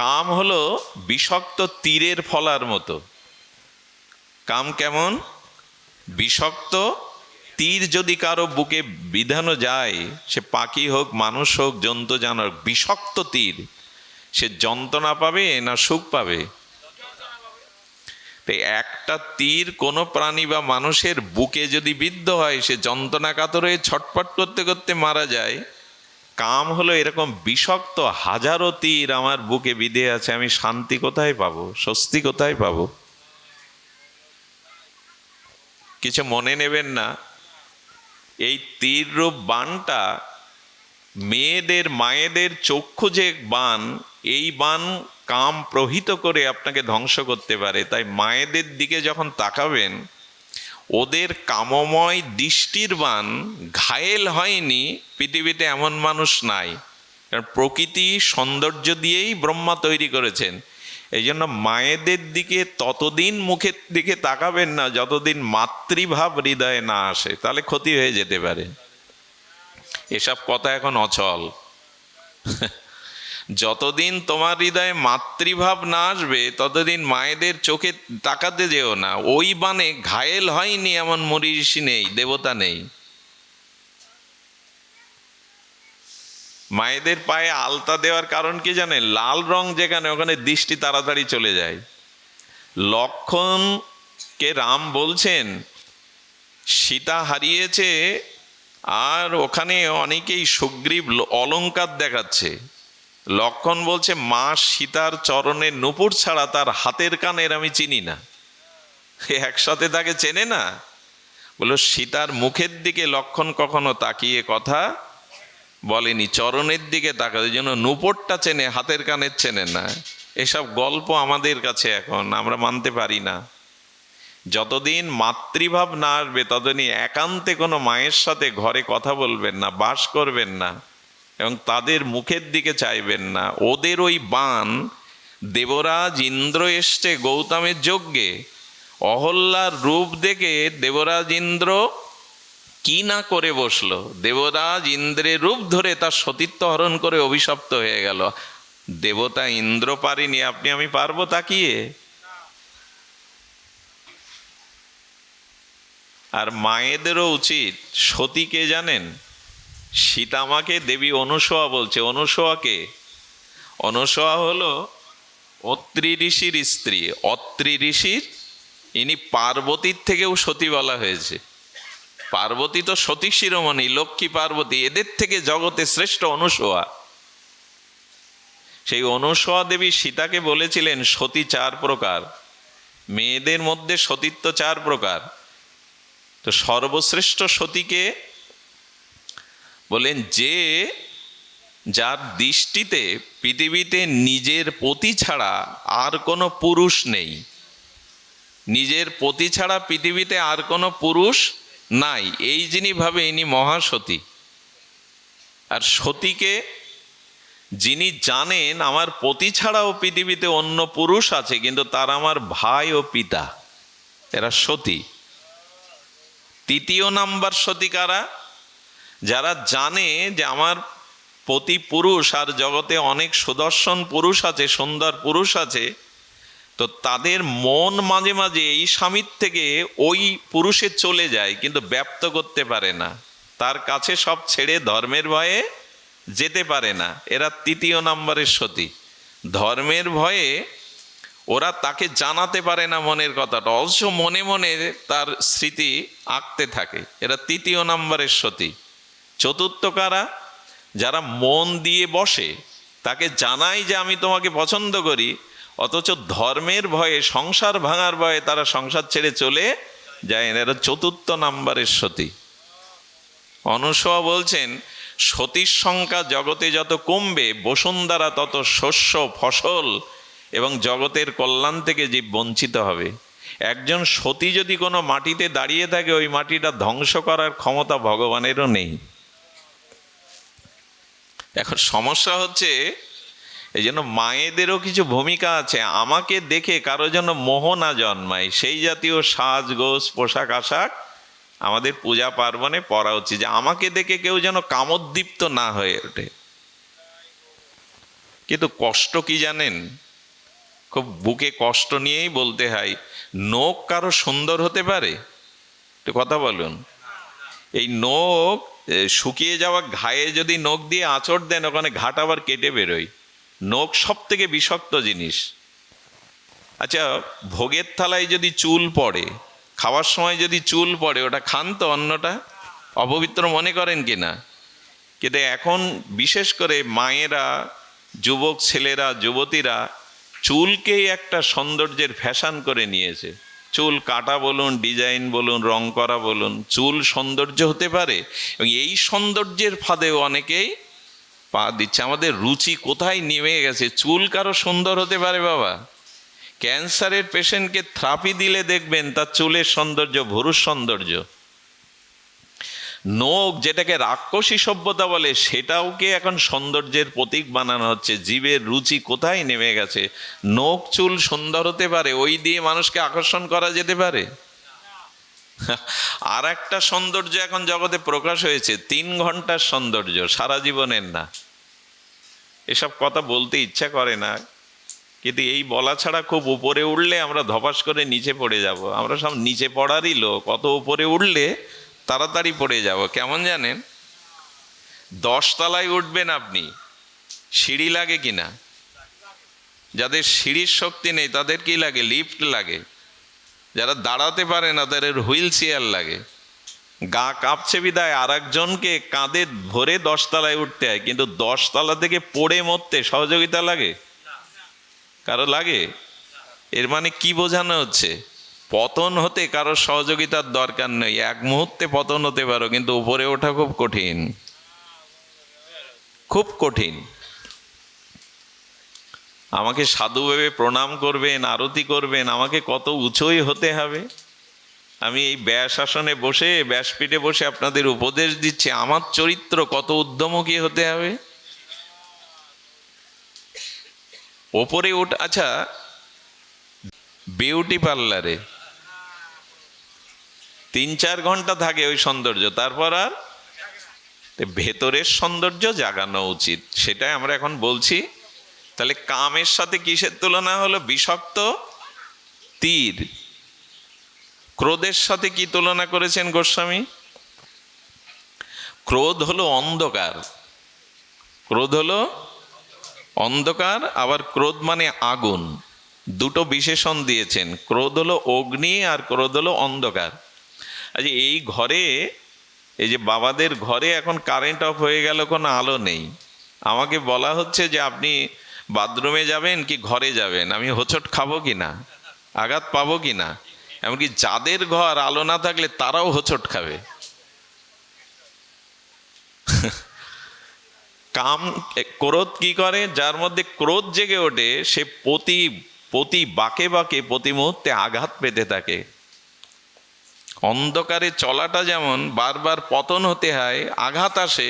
কাম হলো বিষাক্ত তীরের ফলার মতো। কাম কেমন? বিষাক্ত তীর যদি কারো বুকে বিধানো যায়, সে পাখি হোক, মানুষ হোক, জন্তু জানোয়ার, বিষাক্ত তীর, সে যন্ত্রণা পাবে না সুখ পাবে? তো একটা তীর কোনো প্রাণী বা মানুষের বুকে যদি বিদ্ধ হয়, সে যন্ত্রণা কাতর হয়ে ছটফট করতে করতে মারা যায়। কাম হলো এরকম বিষাক্ত হাজারো তীর আমার বুকে বিধে আছে, আমি শান্তি কোথায় পাবো, স্বস্তি কোথায় পাবো? কিছু মনে নেবেন না, এই তীর রূপ বাণটা মেয়েদের, মায়েদের চক্ষু যে বাণ, এই বাণ কাম প্রহিত করে আপনাকে ধ্বংস করতে পারে। তাই মায়েদের দিকে যখন তাকাবেন, ওদের কামময় দৃষ্টির বাণ ঘায়েল হয়নি পৃথিবীতে এমন মানুষ নাই। কারণ প্রকৃতি সৌন্দর্য দিয়েই ব্রহ্মা তৈরি করেছেন। এই জন্য মায়েদের দিকে ততদিন মুখের দিকে তাকাবেন না যতদিন মাতৃভাব হৃদয়ে না আসে, তাহলে ক্ষতি হয়ে যেতে পারে। এসব কথা এখন অচল। যতদিন তোমার হৃদয়ে মাতৃভাব না আসবে ততদিন মায়েদের চোখে তাকাতে যেও না। ওই বাণে ঘায়েল হয়নি এমন মনীষী নেই, দেবতা নেই। মায়েদের পায়ে আলতা দেওয়ার কারণ কি জানেন? লাল রং যেখানে, ওখানে দৃষ্টি তাড়াতাড়ি চলে যায়। লক্ষ্মণকে রাম বলছেন সীতা হারিয়েছে, আর ওখানে অনেকেই সুগ্রীব অলংকার দেখাচ্ছে। লক্ষ্মণ বলছে মা সীতার চরণের নূপুর ছাড়া তার হাতের কানের আমি চিনি না। একসাথে তাকে চেনে না? বলল সীতার মুখের দিকে লক্ষ্মণ কখনো তাকিয়ে কথা বলেনি, চরণের দিকে তাকাতে, যেন নূপুরটা চেনে, হাতের কানের চেনে না। এসব গল্প আমাদের কাছে এখন আমরা মানতে পারি না। যতদিন মাতৃভাব না আসবে ততদিন একান্তে কোনো মায়ের সাথে ঘরে কথা বলবেন না, বাস করবেন না, এবং তাদের মুখের দিকে চাইবেন না। ওদের ওই বাণ, দেবরাজ ইন্দ্র এসছে গৌতমের যজ্ঞে, অহল্যার রূপ দেখে দেবরাজ ইন্দ্র কি না করে বসলো। দেবরাজ ইন্দ্রের রূপ ধরে তার সতীত্ব হরণ করে অভিশপ্ত হয়ে গেল। দেবতা ইন্দ্র পারিনি, আপনি আমি পারবো তাকিয়ে? আর মায়েদেরও উচিত। সতীকে জানেন? সীতামাকে দেবী অনুসয়া বলছে। অনুসয়াকে, অনুসয়া হলো অত্রি ঋষির স্ত্রী। অত্রি ঋষির, ইনি পার্বতীর থেকেও সতী বলা হয়েছে। পার্বতী তো সতী শিরোমণি, লক্ষ্মী পার্বতী, এদের থেকে জগতে শ্রেষ্ঠ অনুসয়া। সেই অনুসয়া দেবী সীতাকে বলেছিলেন সতী 4 প্রকার, মেয়েদের মধ্যে সতীত্ব 4 প্রকার। তো সর্বশ্রেষ্ঠ সতীকে বলেন যে, যার দৃষ্টিতে পৃথিবীতে নিজের পতি ছাড়া আর কোনো পুরুষ নেই। নিজের পতি ছাড়া পৃথিবীতে আর কোনো পুরুষ নাই, এই যিনি ভাবে ইনি মহাসতী। আর সতীকে যিনি জানেন আমার পতি ছাড়াও পৃথিবীতে অন্য পুরুষ আছে, কিন্তু তার আমার ভাই ও পিতা, এরা সতী। 3য় নাম্বার সতী কারা? যারা জানে যে আমার পতি পুরুষ আর জগতে অনেক সুদর্শন পুরুষ আছে, সুন্দর পুরুষ আছে, তো তাদের মন মাঝে মাঝে এই স্বামীর থেকে ওই পুরুষে চলে যায়, কিন্তু ব্যপ্ত করতে পারে না। তার কাছে সব ছেড়ে ধর্মের ভয়ে যেতে পারে না। এরা 3য় নাম্বারের সতী। ধর্মের ভয়ে ওরা তাকে জানাতে পারে না মনের কথাটা, অবশ্য মনে মনে তার স্মৃতি আঁকতে থাকে। এরা 3য় নাম্বারের সতী। 4র্থ কারা? যারা মন দিয়ে বসে, তাকে জানাই যে আমি তোমাকে পছন্দ করি, অথচ ধর্মের ভয়ে, সংসার ভাঙার ভয়ে তারা সংসার ছেড়ে চলে যায়। এরা 4র্থ নাম্বারের সতী। অনুসয়া বলছেন সতীর সংখ্যা জগতে যত কমবে, বসুন্ধরা তত শস্য, ফসল এবং জগতের কল্যাণ থেকে জীব বঞ্চিত হবে। একজন সতী যদি কোনো মাটিতে দাঁড়িয়ে থাকে, ওই মাটিটা ধ্বংস করার ক্ষমতা ভগবানেরও নেই। এখন সমস্যা হচ্ছে, এই জন্য মায়েদেরও কিছু ভূমিকা আছে। আমাকে দেখে কারো যেন মোহ না জন্মায়, সেই জাতীয় সাজগোজ, পোশাক আশাক আমাদের পূজা পার্বণে পরা উচিত, যে আমাকে দেখে কেউ যেন কামোদ্দীপ্ত না হয়ে ওঠে। কিন্তু কষ্ট কি জানেন, খুব বুকে কষ্ট নিয়েই বলতে হয়, নখ কারো সুন্দর হতে পারে? একটু কথা বলুন। এই নখ শুকিয়ে যাওয়া ঘায়ে যদি নখ দিয়ে আঁচড় দেন, ওখানে ঘাট আবার কেটে বেরোয়। নখ সব থেকে বিষাক্ত জিনিস। আচ্ছা, ভোগের থালায় যদি চুল পড়ে, খাওয়ার সময় যদি চুল পড়ে, ওটা খান তো? অন্নটা অপবিত্র মনে করেন কি না? কিন্তু এখন বিশেষ করে মায়েরা, যুবক ছেলেরা, যুবতীরা চুলকেই একটা সৌন্দর্যের ফ্যাশন করে নিয়েছে। চুল কাটা বলুন, ডিজাইন বলুন, রং করা বলুন, চুল সৌন্দর্য হতে পারে। এবং এই সৌন্দর্যের ফাঁদেও অনেকেই পা দিচ্ছে। আমাদের রুচি কোথায় নেমে গেছে? চুল কারো সুন্দর হতে পারে বাবা? ক্যান্সারের পেশেন্টকে থেরাপি দিলে দেখবেন তার চুলের সৌন্দর্য ভুরুর সৌন্দর্য। নখ, যেটাকে রাক্ষসী সভ্যতা বলে, সেটাওকে এখন সৌন্দর্যের প্রতীক বানানো হচ্ছে। জীবের রুচি কোথায় নেমে গেছে? নখ চুল সুন্দর হতে পারে, ওই দিয়ে মানুষকে আকর্ষণ করা যেতে পারে। আর একটা সৌন্দর্য এখন জগতে প্রকাশ হয়েছে, 3 ঘন্টার সৌন্দর্য, সারা জীবনের না। এসব কথা বলতে ইচ্ছা করে না, কিন্তু এই বলা ছাড়া খুব উপরে উঠলে আমরা ধপাস করে নিচে পড়ে যাব। আমরা সব নিচে পড়ারই লোক, অত উপরে উঠলে তাড়াতাড়ি পড়ে যাব। কেমন জানেন? 10 তলায় উঠবেন আপনি, সিঁড়ি লাগে কিনা? যাদের সিঁড়ির শক্তি নেই তাদের কি লাগে? লিফট লাগে। যারা দাঁড়াতে পারে না তাদের হুইল চেয়ার লাগে। গা কাঁপছে বিদায় আর একজনকে কাঁধে ভরে 10 তলায় উঠতে হয়, কিন্তু 10 তলা থেকে পড়ে মরতে সহযোগিতা লাগে? কারো লাগে? এর মানে কি বোঝানো হচ্ছে? পতন হতে কারো সহযোগিতার দরকার নেই। এক মুহূর্তে পতন হতে পারো, কিন্তু উপরে ওঠা খুব কঠিন, খুব কঠিন। আমাকে সাধু ভেবে প্রণাম করবেন, আরতি করবেন, আমাকে কত উঁচুই হতে হবে। আমি এই ব্যাস আসনে বসে, ব্যাসপীঠে বসে আপনাদের উপদেশ দিচ্ছি, আমার চরিত্র কত উদ্যমী হতে হবে। ওপরে ওঠা। আচ্ছা, বিউটি পার্লারে 3-4 ঘন্টা থাকে ওই সৌন্দর্য, তারপর আর ভেতরের সৌন্দর্য জাগানো উচিত, সেটাই আমরা এখন বলছি। তাহলে কামের সাথে কিসের তুলনা হলো? বিষাক্ত তীর। ক্রোধের সাথে কি তুলনা করেছেন গোস্বামী? ক্রোধ হলো অন্ধকার। ক্রোধ হলো অন্ধকার, আবার ক্রোধ মানে আগুন। দুটো বিশেষণ দিয়েছেন। ক্রোধ হলো অগ্নি আর ক্রোধ হলো অন্ধকার। আচ্ছা, এই ঘরে, এই যে বাবাদের ঘরে এখন কারেন্ট অফ হয়ে গেল, কোনো আলো নেই। আমাকে বলা হচ্ছে যে আপনি বাথরুমে যাবেন কি ঘরে যাবেন? আমি হোঁচট খাবো কি না, আঘাত পাবো কি না? এমনকি যাদের ঘর আলো না থাকলে তারাও হোঁচট খাবে। কাম, ক্রোধ কি করে? যার মধ্যে ক্রোধ জেগে ওঠে সে প্রতি বাঁকে বাঁকে প্রতি মুহূর্তে আঘাত পেতে থাকে। অন্ধকারে চলাটা যেমন বারবার পতন হতে হয়, আঘাত আসে,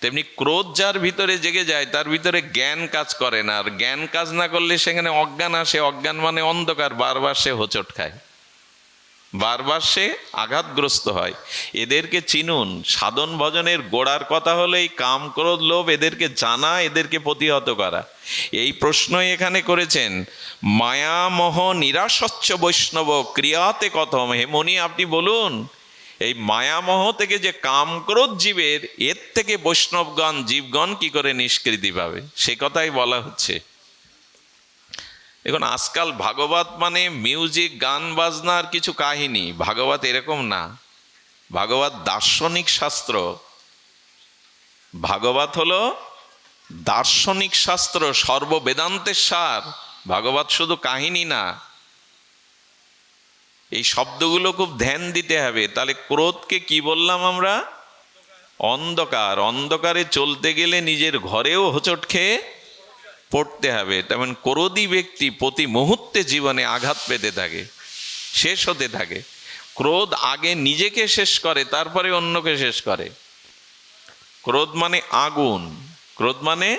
তেমনি ক্রোধ যার ভিতরে জেগে যায় তার ভিতরে জ্ঞান কাজ করে না। আর জ্ঞান কাজ না করলে সেখানে অজ্ঞান আসে। অজ্ঞান মানে অন্ধকার, বারবার সে হোঁচট খায়, বারবার সে আঘাতগ্রস্ত হয়। এদেরকে চিনুন। সাধন ভজনের গোড়ার কথা হলো এই কাম, ক্রোধ, লোভ, এদেরকে জানা, এদেরকে প্রতিহত করা। এই প্রশ্নই এখানে করেছেন, মায়ামোহ নিরাসচ্চ বৈষ্ণব ক্রিয়াতে কথম। হে মুনি, আপনি বলুন এই মায়ামোহ থেকে যে কাম, ক্রোধ জীবের, এর থেকে বৈষ্ণবগণ, জীবগণ কি করে নিষ্কৃতি পাবে, সে কথাই বলা হচ্ছে। দেখুন, আজকাল ভাগবত মানে মিউজিক, গান বাজনার কিছু কাহিনী। ভাগবত এরকম না। ভাগবত দার্শনিক শাস্ত্র। ভাগবত হলো দার্শনিক শাস্ত্র, সর্ববেদান্তের সার। ভাগবত শুধু কাহিনী না। এই শব্দগুলো খুব ধ্যান দিতে হবে। তাহলে ক্রোধকে কি বললাম আমরা? অন্ধকার। অন্ধকারে চলতে গেলে নিজের ঘরেও হোঁচট খেয়ে পড়তে হবে। তেমন ক্রোধী ব্যক্তি প্রতি মুহূর্তে জীবনে আঘাত পেতে থাকে, শেষ হতে থাকে। ক্রোধ আগে নিজেকে শেষ করে, তারপরে অন্যকে শেষ করে। ক্রোধ মানে আগুন। ক্রোধ মানে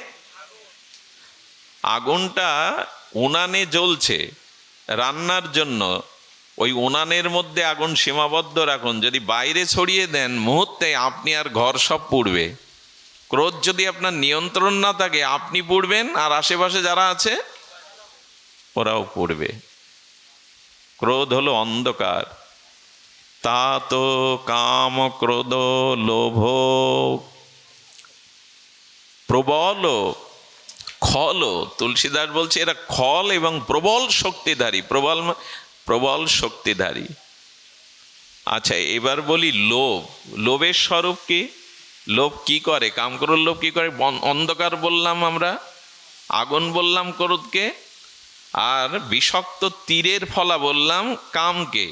আগুনটা উনানে জ্বলছে রান্নার জন্য, ওই উনানের মধ্যে আগুন সীমাবদ্ধ রাখুন। যদি বাইরে ছড়িয়ে দেন মুহূর্তে আপনি আর ঘর সব পুড়বে। ক্রোধ যদি আপনার নিয়ন্ত্রণ না থাকে, আপনি পড়বেন আর আশেপাশে যারা আছে ওরাও পড়বে। ক্রোধ হলো অন্ধকার। তা তো কাম ক্রোধ লোভ প্রবল খল, তুলসীদাস বলছে এরা খল এবং প্রবল শক্তিধারী। প্রবল শক্তিধারী। আচ্ছা, এবার বলি লোভ। লোভের স্বরূপ কি? লোভ কি করে? কামক্রোধ লোভ কি করে? অন্ধকার বললাম আমরা, আগুন বললাম ক্রোধকে, আর বিষাক্ত তীরের ফলা বললাম কামকে।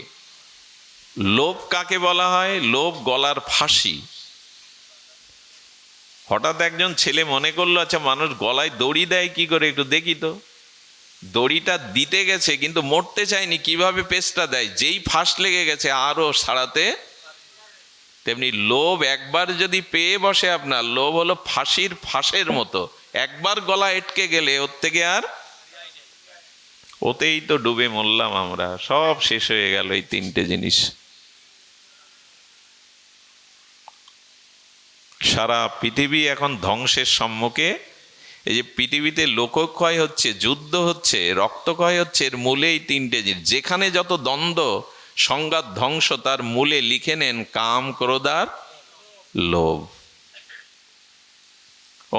লোভ কাকে বলা হয়? লোভ গলার ফাঁসি। হঠাৎ একজন ছেলে মনে করলো, আচ্ছা মানুষ গলায় দড়ি দেয় কি করে, একটু দেখি তো। দড়িটা দিতে গেছে কিন্তু মরতে চায়নি, কিভাবে পেস্টটা দেয়, যেই ফাঁস লেগে গেছে আরও ছাড়াতে। তেমনি লোভ একবার যদি পেয়ে বসে আপনার, লোভ হলো ফাঁসির ফাঁসের মতো। একবার গলা এটকে গেলে ওর থেকে আর, ওতেই তো ডুবে মরলাম আমরা, সব শেষ হয়ে গেল এই তিনটে জিনিস। সারা পৃথিবী এখন ধ্বংসের সম্মুখে। এই যে পৃথিবীতে লোকক্ষয় হচ্ছে, যুদ্ধ হচ্ছে, রক্তক্ষয় হচ্ছে, এর মূলে এই তিনটে জিনিস। যেখানে যত দ্বন্দ্ব, সংঘাত, ধ্বংস, তার মূলে লিখে নেন কাম ক্রোধ আর লোভ।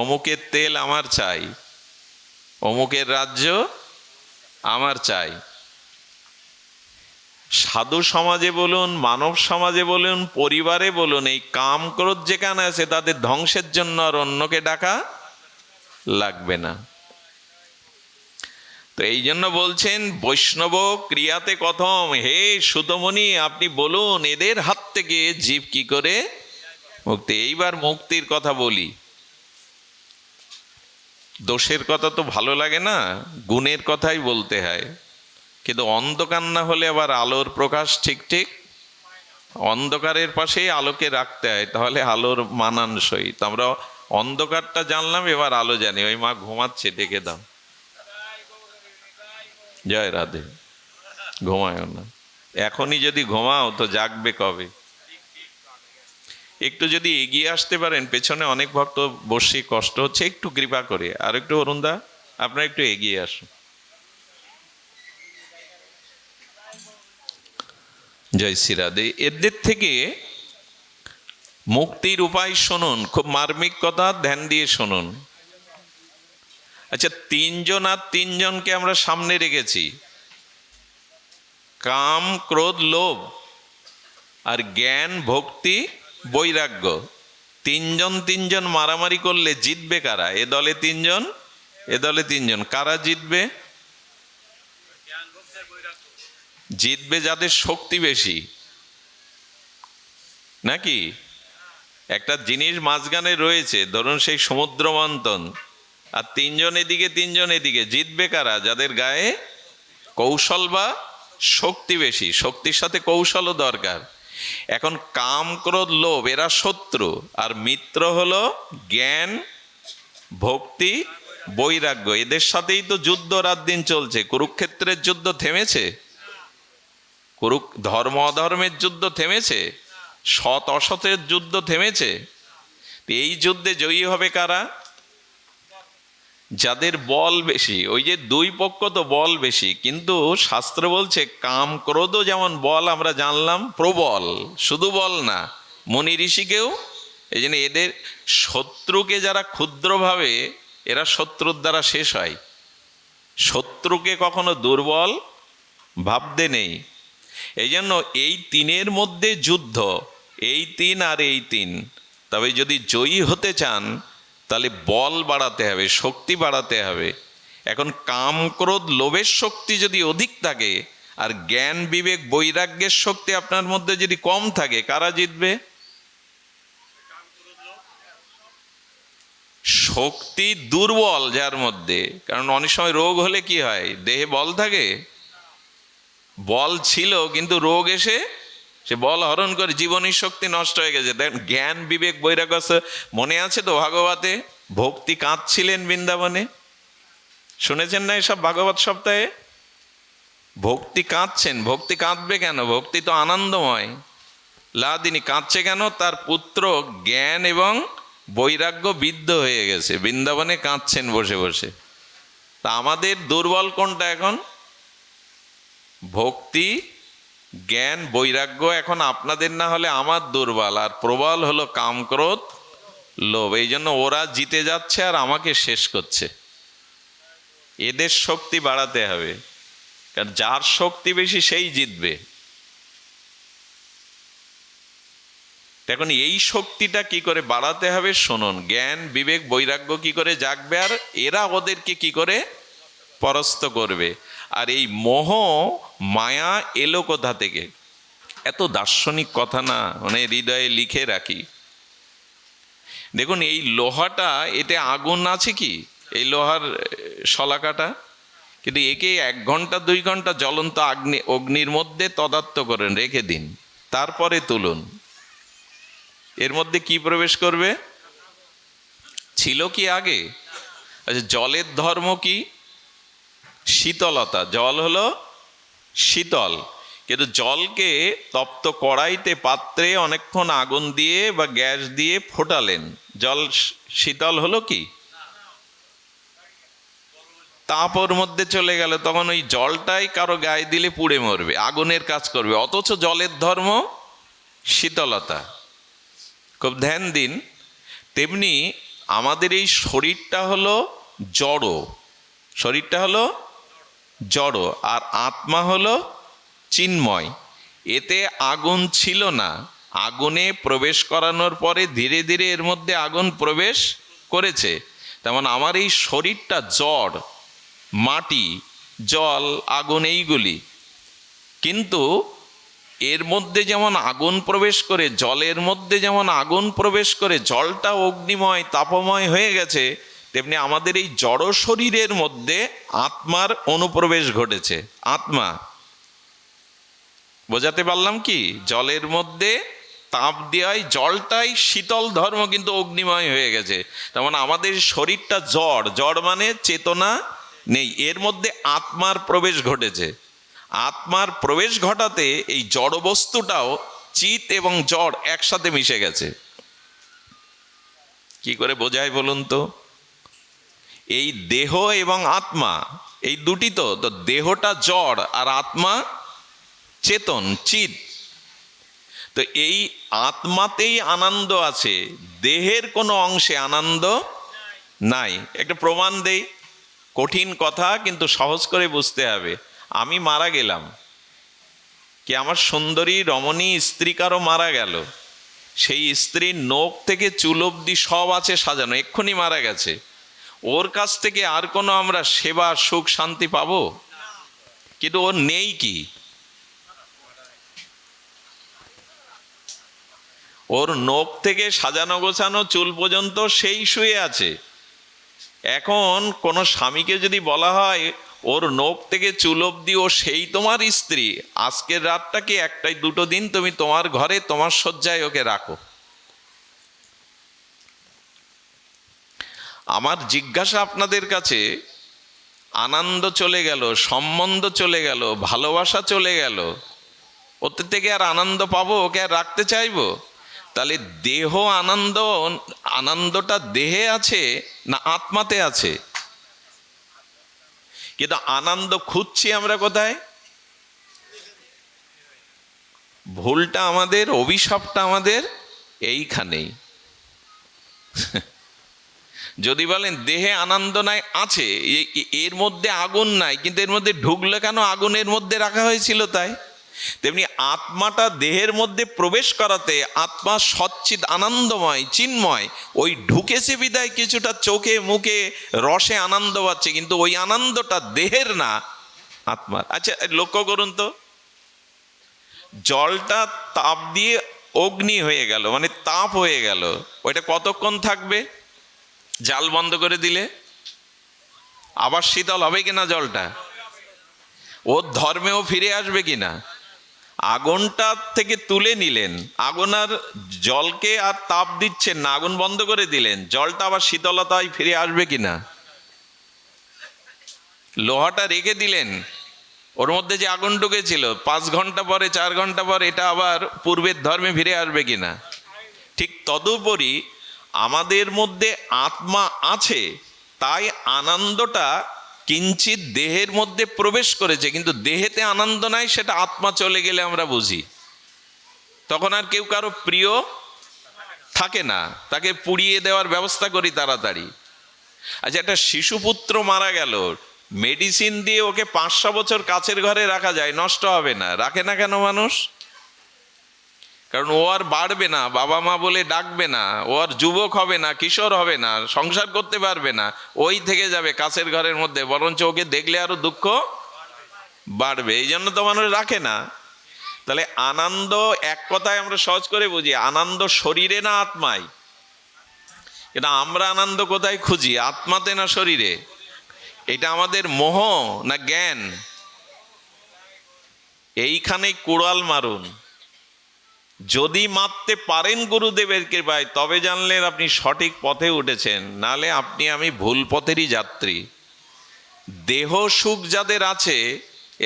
অমুকের তেল আমার চাই, অমুকের রাজ্য আমার চাই। সাধু সমাজে বলুন, মানব সমাজে বলুন, পরিবারে বলুন, এই কাম ক্রোধ যেখানে আছে তাদের ধ্বংসের জন্য আর অন্যকে ডাকা লাগবে না। তো এই জন্য বলছেন বৈষ্ণব ক্রিয়াতে কথম, হে সুতমণি আপনি বলুন এদের হাত থেকে জীব কি করে মুক্তি। এইবার মুক্তির কথা বলি। দোষের কথা তো ভালো লাগে না, গুণের কথাই বলতে হয়। কিন্তু অন্ধকার না হলে আবার আলোর প্রকাশ ঠিক ঠিক, অন্ধকারের পাশেই আলোকে রাখতে হয়, তাহলে আলোর মানানসই। তো আমরা অন্ধকারটা জানলাম, এবার আলো জানি। ওই মা ঘুমাচ্ছে, ডেকে দাও। জয় রাধে। ঘুমায় না, এখনই যদি ঘুমাও তো জাগবে কবে? একটু যদি এগিয়ে আসতে পারেন, পেছনে অনেক ভক্ত বসে কষ্ট হচ্ছে, একটু কৃপা করে। আর একটু অরুণদা, আপনারা একটু এগিয়ে আসুন। জয় শ্রী রাধে। এদের থেকে মুক্তির উপায় শুনুন, খুব মার্মিক কথা, ধ্যান দিয়ে শুনুন। আচ্ছা, তিনজন আর তিনজনকে আমরা সামনে রেখেছি, কাম ক্রোধ লোভ আর জ্ঞান ভক্তি বৈরাগ্য। তিনজন তিনজন মারামারি করলে জিতবে কারা? এ দলে তিনজন, এ দলে তিনজন, কারা জিতবে? জিতবে যাদের শক্তি বেশি, নাকি? একটা জিনিস মাঝখানে রয়েছে, ধরুন সেই সমুদ্র মন্থন, আর তিনজন এদিকে তিনজন এদিকে, জিতবে কারা? যাদের গায়ে কৌশল বা শক্তি বেশি। শক্তির সাথে কৌশলও দরকার। এখন কাম ক্রোধ লোভ এরা শত্রু, আর মিত্র হলো জ্ঞান ভক্তি বৈরাগ্য। এদের সাথেই তো যুদ্ধ রাত দিন চলছে। কুরুক্ষেত্রের যুদ্ধ থেমেছে? ধর্ম অধর্মের যুদ্ধ থেমেছে? সৎ অসতের যুদ্ধ থেমেছে? এই যুদ্ধে জয়ী হবে কারা? যাদের বল বেশি। ওই যে দুই পক্ষ তো বল বেশি, কিন্তু শাস্ত্র বলছে কাম ক্রোধও যেমন বল আমরা জানলাম প্রবল, শুধু বল না, মুনি ঋষিকেও। এই জন্য এদের শত্রুকে যারা ক্ষুদ্রভাবে, এরা শত্রুর দ্বারা শেষ হয়। শত্রুকে কখনো দুর্বল ভাবতে নেই। এই জন্য এই তিনের মধ্যে যুদ্ধ, এই তিন আর এই তিন। তবে যদি জয়ী হতে চান তাহলে বল বাড়াতে হবে, শক্তি বাড়াতে হবে। এখন কাম ক্রোধ লোভের শক্তি যদি অধিক থাকে আর জ্ঞান বিবেক বৈরাগ্যের শক্তি আপনার মধ্যে যদি কম থাকে, কারা জিতবে? শক্তি দুর্বল যার মধ্যে। কারণ অনেক সময় রোগ হলে কি হয়, দেহে বল থাকে, বল ছিল কিন্তু রোগ এসে সে বল হরণ করে জীবনী শক্তি নষ্ট হয়ে গেছে। দেখেন জ্ঞান বিবেক বৈরাগ্য, মনে আছে তো ভাগবতে ভক্তি কাঁদছিলেন বৃন্দাবনে, শুনেছেন না এসব ভাগবত সপ্তাহে? ভক্তি কাঁদছেন। ভক্তি কাঁদবে কেন? ভক্তি তো আনন্দময়। লাদিনী কাঁদছে কেন? তার পুত্র জ্ঞান এবং বৈরাগ্য বিদ্ধ হয়ে গেছে, বৃন্দাবনে কাঁদছেন বসে বসে। তা আমাদের দুর্বল কোনটা এখন? ভক্তি, জ্ঞান, বৈরাগ্য এখন আপনাদের না হলে আমার দুর্বল, আর প্রবল হলো কাম, ক্রোধ, লোভ। এই জন্য ওরা জিতে যাচ্ছে আর আমাকে শেষ করছে। এদের শক্তি বাড়াতে হবে, কারণ যার শক্তি বেশি সেই জিতবে। এখন এই শক্তিটা কি করে বাড়াতে হবে শুনুন। জ্ঞান, বিবেক, বৈরাগ্য কি করে জাগবে, আর এরা ওদেরকে কি করে পরাস্ত করবে। আর এই মোহ মায়া এলো কোথা থেকে? এত দার্শনিক কথা না, মানে হৃদয়ে লিখে রাখি। দেখুন এই লোহাটা, এতে আগুন আছে কি? এই লোহার শলাকাটা, কিন্তু একে 1 ঘন্টা 2 ঘন্টা জ্বলন্ত অগ্নির মধ্যে তদাত্ম করেন, রেখে দিন, তারপরে তুলুন। এর মধ্যে কি প্রবেশ করবে? ছিল কি আগে? আচ্ছা, জলের ধর্ম কি? শীতলতা। জল হলো শীতল, কিন্তু জলকে তপ্ত কড়াইতে, পাত্রে অনেকক্ষণ আগুন দিয়ে বা গ্যাস দিয়ে ফোটালেন, জল শীতল হলো কি? তাপ ওর মধ্যে চলে গেল, তখন ওই জলটাই কারো গায়ে দিলে পুড়ে মরবে, আগুনের কাজ করবে। অথচ জলের ধর্ম শীতলতা। খুব ধ্যান দিন। তেমনি আমাদের এই শরীরটা হলো জড়, শরীরটা হলো জড়, আর আত্মা হলো চিন্ময়। এতে আগুন ছিল না, আগুনে প্রবেশ করানোর পরে ধীরে ধীরে এর মধ্যে আগুন প্রবেশ করেছে। তেমন আমার এই শরীরটা জড়, মাটি, জল, আগুন, এইগুলি। কিন্তু এর মধ্যে যেমন আগুন প্রবেশ করে, জলের মধ্যে যেমন আগুন প্রবেশ করে, জলটা অগ্নিময়, তাপময় হয়ে গেছে, তেমনি আমাদের এই জড় শরীরের মধ্যে আত্মার অনুপ্রবেশ ঘটেছে। আত্মা, বোঝাতে পারলাম কি? জলের মধ্যে তাপ দেওয়ায় জলটাই শীতল ধর্ম, কিন্তু অগ্নিময় হয়ে গেছে। তেমন আমাদের শরীরটা জড়, জড় মানে চেতনা নেই, এর মধ্যে আত্মার প্রবেশ ঘটেছে। আত্মার প্রবেশ ঘটাতে এই জড় বস্তুটাও চিত এবং জড় একসাথে মিশে গেছে। কি করে বোঝায় বলুন তো? এই দেহ এবং আত্মা, এই দুটি তো দেহটা জড় আর আত্মা চেতন, চিত। তো এই আত্মাতেই আনন্দ আছে, দেহের কোনো অংশে আনন্দ নাই। একটা প্রমাণ দেই, কঠিন কথা কিন্তু সহজ করে বুঝতে হবে। আমি মারা গেলাম, কি আমার সুন্দরী রমণী স্ত্রী কারো মারা গেল, সেই স্ত্রীর নখ থেকে চুল অবধি সব আছে সাজানো, এক্ষুনি মারা গেছে, ওর কাছ থেকে আর কোনো আমরা সেবা, সুখ, শান্তি পাবো? কিন্তু ওর নেই কি? ওর নখ থেকে সাজানো গোছানো চুল পর্যন্ত সেই শুয়ে আছে। এখন কোনো স্বামীকে যদি বলা হয় ওর নখ থেকে চুল অবধি ও সেই তোমার স্ত্রী, আজকের রাতটাকে 1-2 দিন তুমি তোমার ঘরে তোমার শয্যায় ওকে রাখো। আমার জিজ্ঞাসা আপনাদের কাছে, আনন্দ চলে গেল, সম্বন্ধ চলে গেল, ভালোবাসা চলে গেল, ওতে থেকে আর আনন্দ পাবো? ওকে আর রাখতে চাইবো? তাহলে দেহ আনন্দ, আনন্দটা দেহে আছে না আত্মাতে আছে? কিন্তু আনন্দ খুঁজছি আমরা কোথায়? ভুলটা আমাদের, অভিশাপটা আমাদের এইখানেই। যদি বলেন দেহে আনন্দ নাই, আছে, এর মধ্যে আগুন নাই, কিন্তু এর মধ্যে ঢুকলে কেন? আগুনের মধ্যে রাখা হয়েছিল তাই। তেমনি আত্মাটা দেহের মধ্যে প্রবেশ করাতে আত্মা সচ্চিদ আনন্দময়, চিন্ময়, ওই ঢুকেছে বিদায় কিছুটা চোখে মুখে রসে আনন্দ পাচ্ছে, কিন্তু ওই আনন্দটা দেহের না, আত্মার। আচ্ছা লক্ষ্য করুন তো, জলটা তাপ দিয়ে অগ্নি হয়ে গেল, মানে তাপ হয়ে গেল, ওইটা কতক্ষণ থাকবে? জাল বন্ধ করে দিলে আবার শীতল হবে কিনা জলটা? ওর ধর্মেও ফিরে আসবে কিনা? আগুনটা থেকে তুলে নিলেন, আগুন আর জলকে আর তাপ দিচ্ছেন না, আগুন বন্ধ করে দিলেন, জলটা আবার শীতলতায় ফিরে আসবে কিনা? লোহাটা রেখে দিলেন, ওর মধ্যে যে আগুন ঢুকেছিল 5 ঘন্টা পরে, 4 ঘন্টা পরে এটা আবার পূর্বের ধর্মে ফিরে আসবে কিনা? ঠিক তদুপরি আমাদের মধ্যে আত্মা আছে, তাই আনন্দটা কিঞ্চিত দেহের মধ্যে প্রবেশ করেছে, কিন্তু দেহেতে আনন্দ নাই, সেটা আত্মা চলে গেলে আমরা বুঝি। তখন আর কেউ কারো প্রিয় থাকে না, তাকে পুড়িয়ে দেওয়ার ব্যবস্থা করি তাড়াতাড়ি। আচ্ছা, একটা শিশুপুত্র মারা গেল, মেডিসিন দিয়ে ওকে 500 বছর কাছের ঘরে রাখা যায়, নষ্ট হবে না, রাখে না কেন মানুষ? কারণ ও আর বাড়বে না, বাবা মা বলে ডাকবে না, ও আর যুবক হবে না, কিশোর হবে না, সংসার করতে পারবে না, ওই থেকে যাবে কাছের ঘরের মধ্যে, বরঞ্চ ওকে দেখলে আরো দুঃখ বাড়বে, এই জন্য তো মানুষ রাখে না। তাহলে আনন্দ, এক কথায় আমরা সহজ করে বুঝি, আনন্দ শরীরে না আত্মায়? এটা আমরা আনন্দ কোথায় খুঁজি, আত্মাতে না শরীরে? এটা আমাদের মোহ না জ্ঞান? এইখানেই কুড়াল মারুন। যদি মারতে পারেন গুরুদেবের কৃপায়, তবে জানলেন আপনি সঠিক পথে উঠেছেন, নালে আপনি আমি ভুল পথেরই যাত্রী। দেহ সুখ যাদের আছে,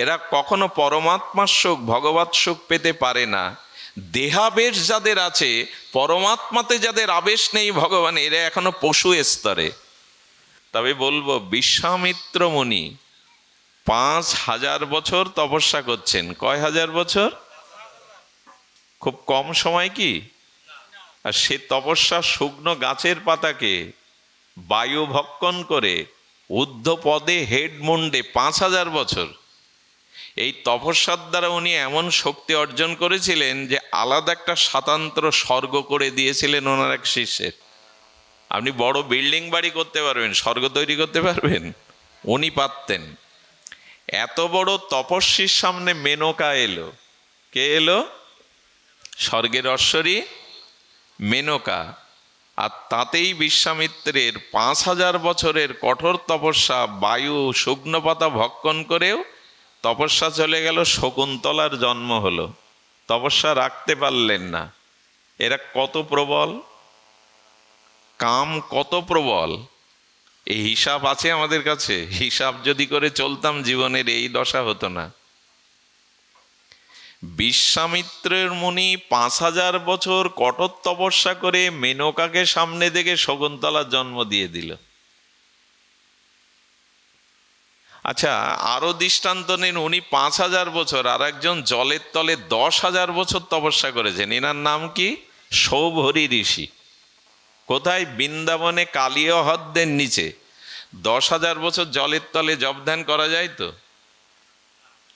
এরা কখনো পরমাত্মার সুখ, ভগবত সুখ পেতে পারে না। দেহাবেশ যাদের আছে, পরমাত্মাতে যাদের আবেশ নেই ভগবান, এরা এখনো পশু স্তরে। তবে বলবো, বিশ্বামিত্র মুনি 5000 বছর তপস্যা করছেন। কয় হাজার বছর? খুব কম সময় কি? আর সে তপস্যা শুকনো গাছের পাতাকে বায়ু ভক্ষণ করে ঊর্ধ্বপদে হেড মুন্ডে 5000 বছর। এই তপস্যার দ্বারা উনি এমন শক্তি অর্জন করেছিলেন যে আলাদা একটা স্বাতন্ত্র স্বর্গ করে দিয়েছিলেন ওনার এক শিষ্যের। আপনি বড় বিল্ডিং বাড়ি করতে পারবেন, স্বর্গ তৈরি করতে পারবেন? উনি পারতেন। এত বড় তপস্বীর সামনে মেনকা এলো। কে এলো? স্বর্গের অশ্বরী মেনকা। আর তাতেই বিশ্বামিত্রের 5000 বছরের কঠোর তপস্যা, বায়ু শুকনো পাতা ভক্ষণ করেও তপস্যা চলে গেল, শকুন্তলার জন্ম হলো। তপস্যা রাখতে পারলেন না। এরা কত প্রবল, কাম কত প্রবল! এই হিসাব আছে আমাদের কাছে? হিসাব যদি করে চলতাম, জীবনের এই দশা হতো না। বিশ্বামিত্রের মুনি 5000 বছর কঠোর তপস্যা করে মেনকাকে সামনে দেখে শকুন্তলার জন্ম দিয়ে দিল। আচ্ছা, আরো দৃষ্টান্ত নিন। উনি 5000 বছর, আর একজন জলের তলে 10,000 বছর তপস্যা করেছেন। এনার নাম কি? সৌভরী ঋষি। কোথায়? বৃন্দাবনে কালীয় হ্রদের নিচে। 10,000 বছর জলের তলে জপ ধ্যান করা যায় তো?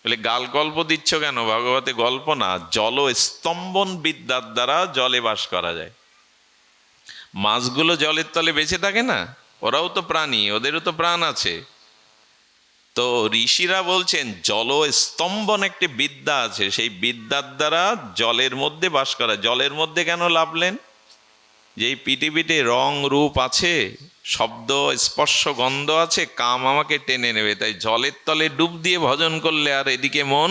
বলে গাল গল্প দিচ্ছ কেন? ভগবতে গল্প না, জল স্তম্ভন বিদ্যার দ্বারা জলে বাস করা যায়। মাছগুলো জলের তলে বেঁচে থাকে না? ওরাও তো প্রাণী, ওদেরও তো প্রাণ আছে। তো ঋষিরা বলছেন জল স্তম্ভন একটি বিদ্যা আছে, সেই বিদ্যার দ্বারা জলের মধ্যে বাস করা। জলের মধ্যে কেন লাভলেন? যে এই পৃথিবীতে রং রূপ আছে, শব্দ স্পর্শ গন্ধ আছে, কাম আমাকে টেনে নেবে, তাই জলের তলে ডুব দিয়ে ভজন করলে আর এদিকে মন।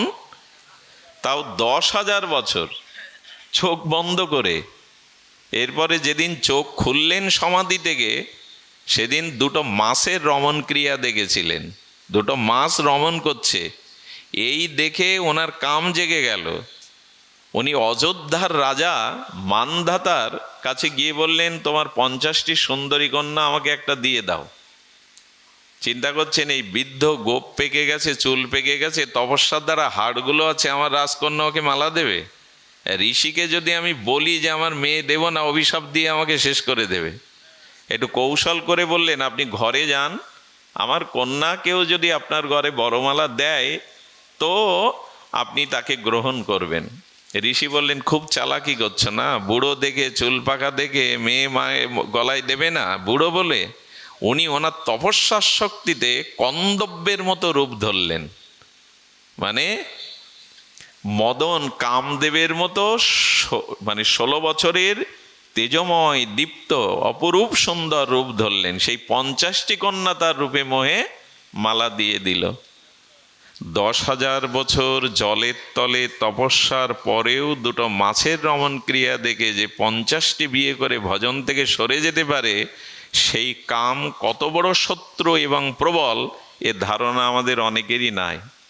তাও 10,000 বছর চোখ বন্ধ করে। এরপরে যেদিন চোখ খুললেন সমাধি থেকে, সেদিন দুটো মাছের রমণ ক্রিয়া দেখেছিলেন। দুটো মাছ রমণ করছে, এই দেখে ওনার কাম জেগে গেল। উনি অযোধ্যার রাজা মানধাতার কাছে গিয়ে বললেন, তোমার 50টি সুন্দরী কন্যা আমাকে একটা দিয়ে দাও। চিন্তা করছেন, এই বৃদ্ধ গোপ পেকে গেছে, চুল পেকে গেছে, তপস্যার দ্বারা হাড়গুলো আছে, আমার রাজকন্যা ওকে মালা দেবে? ঋষিকে যদি আমি বলি যে আমার মেয়ে দেব না, অভিশাপ দিয়ে আমাকে শেষ করে দেবে। একটু কৌশল করে বললেন, আপনি ঘরে যান, আমার কন্যাকেও যদি আপনার ঘরে বড়মালা দেয় তো আপনি তাকে গ্রহণ করবেন। ঋষি বললেন, খুব চালাকি করছো না? বুড়ো দেখে, চুল পাকা দেখে মেয়ে মায়ে গলায় দেবে না বুড়ো বলে? উনি ওনার তপস্যার শক্তিতে কন্দব্যের মতো রূপ ধরলেন, মানে মদন কামদেবের মতো, মানে 16 বছরের তেজময় দীপ্ত অপরূপ সুন্দর রূপ ধরলেন। সেই 50টি কন্যা তার রূপে মোহে মালা দিয়ে দিল। 10,000 বছর জলের তলে তপস্যার পরেও দুটো মাছের রমণ ক্রিয়া দেখে যে 50টি বিয়ে করে ভজন থেকে সরে যেতে পারে, সেই কাম কত বড় শত্রু এবং প্রবল, এ ধারণা আমাদের অনেকেরই নাই।